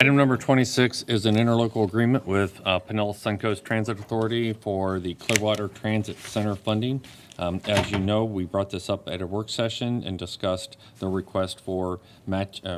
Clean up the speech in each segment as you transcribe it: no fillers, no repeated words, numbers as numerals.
Item number 26 is an interlocal agreement with Pinellas Suncoast Transit Authority for the Clearwater Transit Center funding. As you know, we brought this up at a work session and discussed the request for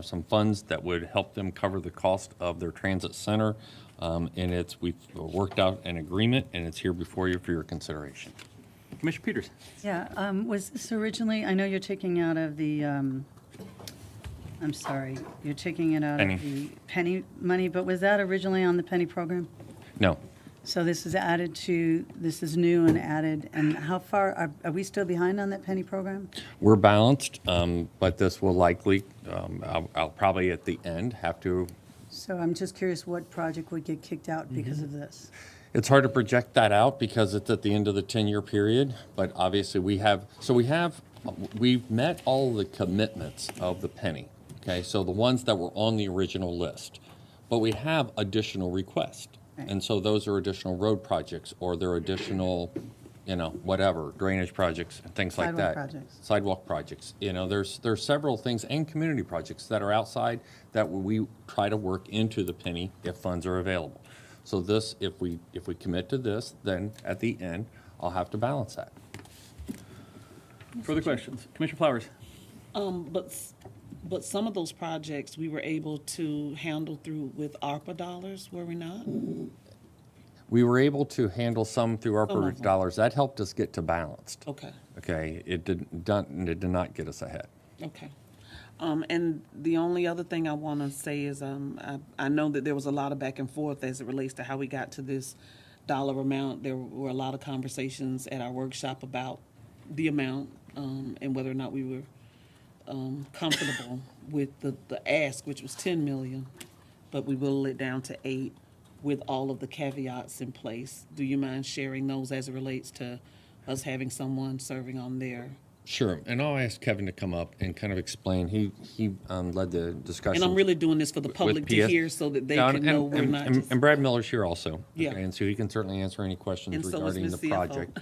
some funds that would help them cover the cost of their transit center. We've worked out an agreement, and it's here before you for your consideration. Commissioner Peters. Yeah, was this originally, I know you're taking out of the, I'm sorry, you're taking it out Penny. of the penny money, but was that originally on the penny program? No, So this is added to, this is new and added, and how far, are we still behind on that penny program? we're balanced, but this will likely, I'll probably at the end have to. So I'm just curious what project would get kicked out because of this? It's hard to project that out because it's at the end of the 10-year period, but obviously we've met all the commitments of the penny, okay? So the ones that were on the original list, but we have additional requests. Right. And so those are additional road projects or they're additional, whatever, drainage projects and things like Sidewalk that. projects. Sidewalk projects. There's several things and community projects that are outside that we try to work into the penny if funds are available. So this, if we commit to this, then at the end, I'll have to balance that. Further questions? Commissioner Flowers. But some of those projects we were able to handle with ARPA dollars, were we not? We were able to handle some through Some ARPA of them. dollars. That helped us get to balanced. Okay, Okay, it did not get us ahead. okay. And the only other thing I want to say is, I know that there was a lot of back and forth as it relates to how we got to this dollar amount. There were a lot of conversations at our workshop about the amount, and whether or not we were comfortable with the ask, which was 10 million, but we whittled it down to 8 with all of the caveats in place. Do you mind sharing those as it relates to us having someone serving on there? Sure, and I'll ask Kevin to come up and kind of explain. He led the discussion. And I'm really doing this for the public to PS hear so that they Yeah, can know we're not just. and Brad Miller's here also. Yeah. Okay, and so he can certainly answer any questions And so is regarding Ms. the CFO. project.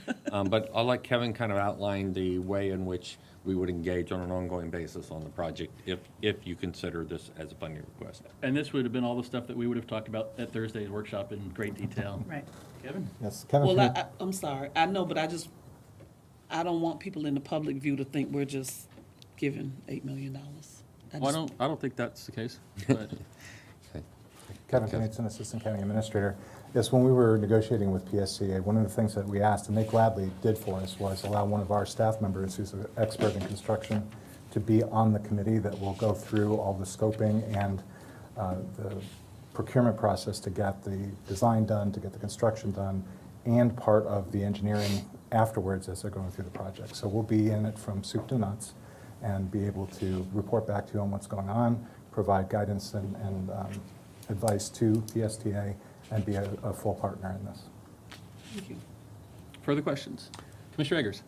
But I'll let Kevin kind of outline the way in which we would engage on an ongoing basis on the project if you consider this as a funding request. And this would have been all the stuff that we would have talked about at Thursday's workshop in great detail. Right. Kevin? Yes, Kevin. Well, I'm sorry, I know, but I don't want people in the public view to think we're just giving $8 million. Well, I don't think that's the case. But Kevin Knudsen, Assistant County Administrator. Yes, when we were negotiating with PSTA, one of the things that we asked, and they gladly did for us, was allow one of our staff members who's an expert in construction to be on the committee that will go through all the scoping and the procurement process to get the design done, to get the construction done, and part of the engineering afterwards as they're going through the project. So we'll be in it from soup to nuts and be able to report back to you on what's going on, provide guidance and advice to PSTA, and be a full partner in this. Thank you. further questions? Commissioner Eggers.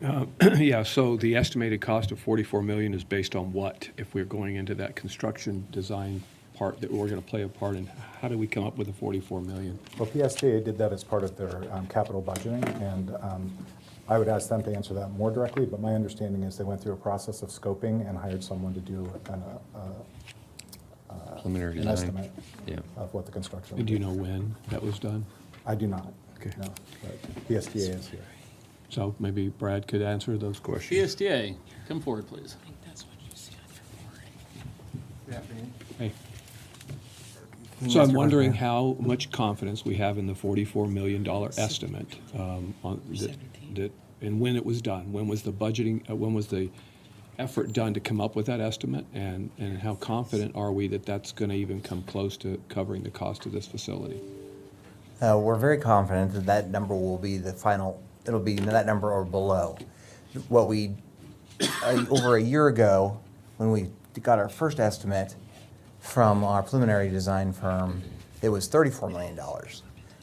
Yeah, so the estimated cost of $44 million is based on what? If we're going into that construction design part that we're going to play a part in, how do we come up with the $44 million? Well, PSTA did that as part of their capital budgeting, and I would ask them to answer that more directly, but my understanding is they went through a process of scoping and hired someone to do Preliminary an design. estimate Yeah. of what the construction And would do you be. know when that was done? I do not. Okay. No, but PSTA is here. So maybe Brad could answer those questions. PSTA, come forward, please. I think that's what you see on your board. Hey. So I'm wondering how much confidence we have in the $44 million estimate, and when it was done. When was the budgeting, when was the effort done to come up with that estimate? And how confident are we that that's going to even come close to covering the cost of this facility? We're very confident that that number will be the final, it'll be that number or below. What we, over a year ago, when we got our first estimate from our preliminary design firm, it was $34 million.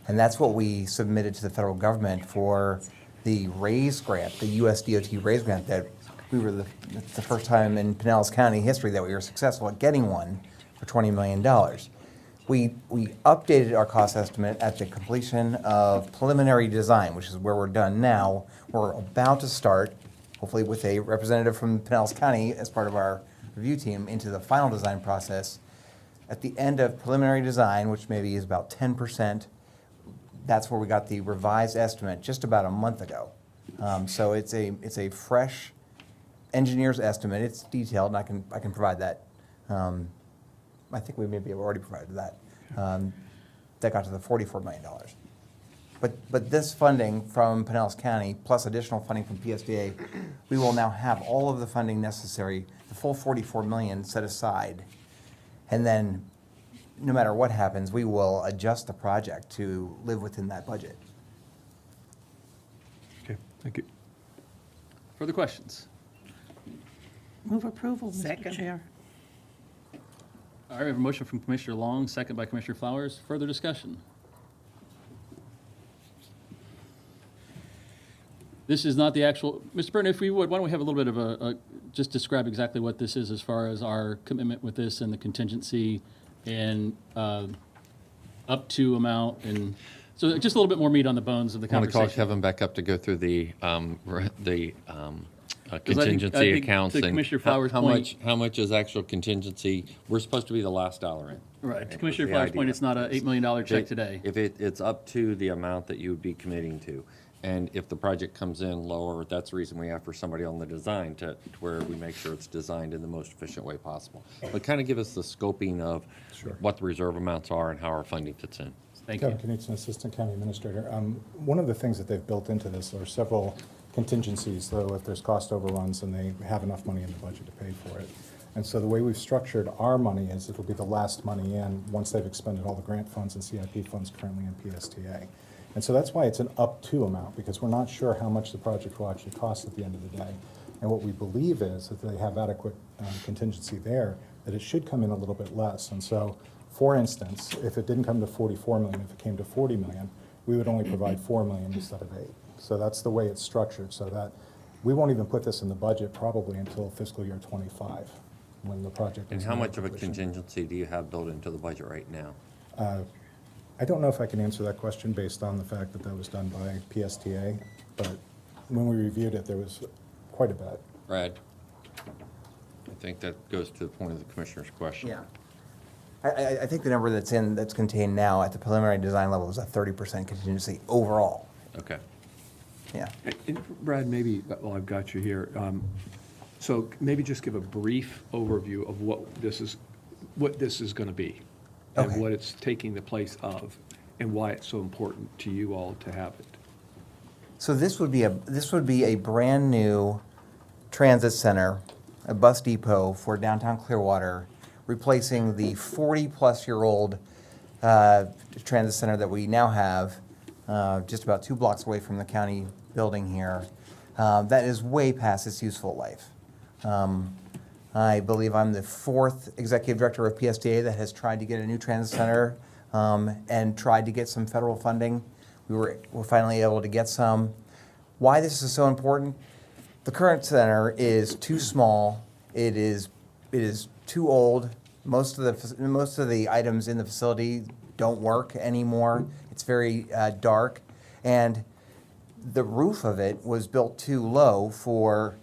And that's what we submitted to the federal government for the RAISE grant, the US DOT RAISE grant, that we were it's the first time in Pinellas County history that we were successful at getting one for $20 million. We updated our cost estimate at the completion of preliminary design, which is where we're done now. We're about to start, hopefully with a representative from Pinellas County as part of our review team, into the final design process. At the end of preliminary design, which maybe is about 10%, that's where we got the revised estimate just about a month ago. So it's a fresh engineer's estimate. It's detailed, and I can provide that. I think we maybe have already provided that. That got to the $44 million. But this funding from Pinellas County, plus additional funding from PSTA, we will now have all of the funding necessary, the full $44 million set aside. And then, no matter what happens, we will adjust the project to live within that budget. Okay, thank you. Further questions? Move approval, Mr. Second. Chair. All right, we have a motion from Commissioner Long, second by Commissioner Flowers. Further discussion? This is not the actual, Mr. Burton, if we would, why don't we have a little bit of just describe exactly what this is as far as our commitment with this and the contingency and up to amount, and so just a little bit more meat on the bones of the I want to conversation. call Kevin back up to go through the I contingency think accounts. to and Commissioner how- Flowers' how point- much, how much is actual contingency? We're supposed to be the last dollar in. Right, to was Commissioner the Flowers' point, idea. it's not a $8 million check today. If it's up to the amount that you would be committing to. And if the project comes in lower, that's the reason we have for somebody on the design to where we make sure it's designed in the most efficient way possible. But kind of give us the scoping of Sure. what the reserve amounts are and how our funding fits in. Thank you. Kevin Knutson, Assistant County Administrator. One of the things that they've built into this are several contingencies, though, if there's cost overruns and they have enough money in the budget to pay for it. And so the way we've structured our money is it'll be the last money in once they've expended all the grant funds and CIP funds currently in PSTA. And so that's why it's an up to amount, because we're not sure how much the project will actually cost at the end of the day. And what we believe is that they have adequate contingency there, that it should come in a little bit less. And so, for instance, if it didn't come to 44 million, if it came to 40 million, we would only provide 4 million instead of 8. So that's the way it's structured, so that we won't even put this in the budget probably until fiscal year 25, when the project And is how near much of a completion. contingency do you have built into the budget right now? I don't know if I can answer that question based on the fact that that was done by PSTA, but when we reviewed it, there was quite a bit. Brad? I think that goes to the point of the commissioner's question. Yeah. I think the number that's contained now at the preliminary design level is a 30% contingency overall. Okay. Yeah. And Brad, maybe, while I've got you here, so maybe just give a brief overview of what this is going to be, and Okay. what it's taking the place of, and why it's so important to you all to have it. So this would be a brand new transit center, a bus depot for downtown Clearwater, replacing the 40-plus-year-old transit center that we now have, just about 2 blocks away from the county building here. That is way past its useful life. I believe I'm the 4th executive director of PSTA that has tried to get a new transit center and tried to get some federal funding. We're finally able to get some. Why this is so important? The current center is too small. It is too old. Most of the items in the facility don't work anymore. It's very dark, and the roof of it was built too low for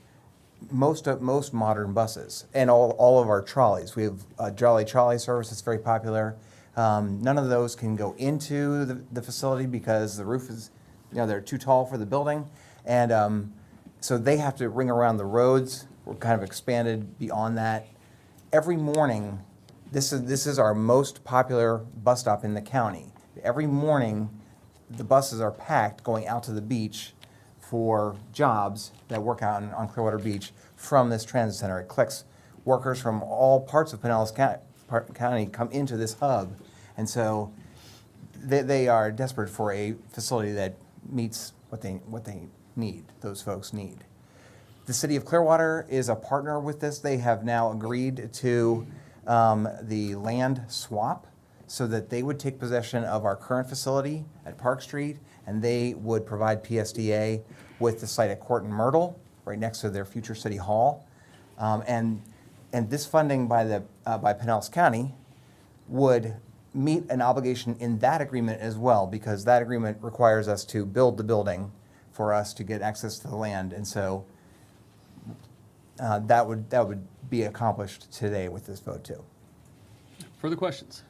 most modern buses and all of our trolleys. We have a trolley service that's very popular. None of those can go into the facility because the roof is, they're too tall for the building, and so they have to ring around the roads. We're kind of expanded beyond that. Every morning, this is our most popular bus stop in the county. Every morning, the buses are packed going out to the beach for jobs that work out on Clearwater Beach from this transit center. It collects workers from all parts of Pinellas County come into this hub, and so they are desperate for a facility that meets what they need, those folks need. The city of Clearwater is a partner with this. They have now agreed to the land swap so that they would take possession of our current facility at Park Street, and they would provide PSTA with the site at Court and Myrtle, right next to their future city hall. And this funding by Pinellas County would meet an obligation in that agreement as well, because that agreement requires us to build the building for us to get access to the land. And so that would be accomplished today with this vote too. Further questions?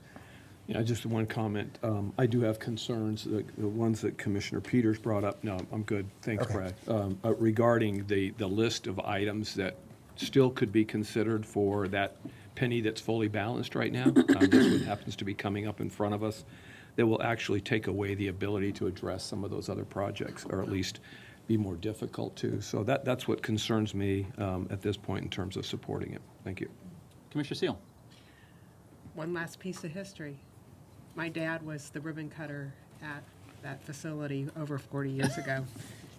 Yeah, just one comment. I do have concerns, the ones that Commissioner Peters brought up. No, I'm good. Thanks, Okay. Brad. Regarding the list of items that still could be considered for that penny that's fully balanced right now. This one happens to be coming up in front of us. That will actually take away the ability to address some of those other projects, or at least be more difficult to. So that's what concerns me at this point in terms of supporting it. Thank you. Commissioner Seal? One last piece of history. My dad was the ribbon cutter at that facility over 40 years ago.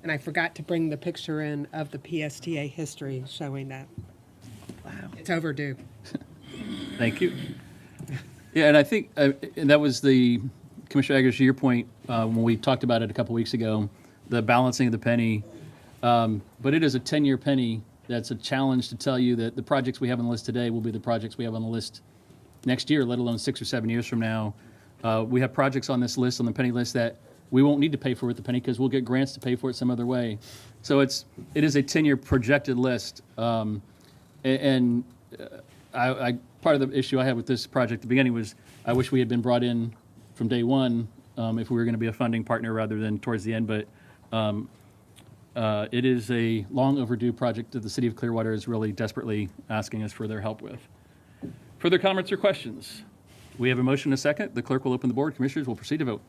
And I forgot to bring the picture in of the PSTA history showing that. Wow. It's overdue. Thank you. Yeah, and I think, and that was the, Commissioner Eggers, to your point, when we talked about it a couple weeks ago, the balancing of the penny. But it is a 10-year penny. That's a challenge to tell you that the projects we have on the list today will be the projects we have on the list next year, let alone 6 or 7 years from now. We have projects on this list, on the penny list, that we won't need to pay for with the penny because we'll get grants to pay for it some other way. So it is a 10-year projected list. I part of the issue I had with this project at the beginning was I wish we had been brought in from day one if we were going to be a funding partner rather than towards the end. But it is a long overdue project that the city of Clearwater is really desperately asking us for their help with. Further comments or questions? We have a motion and a second. The clerk will open the board. Commissioners will proceed to vote.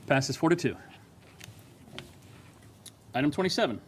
Passes 4-2. Item 27.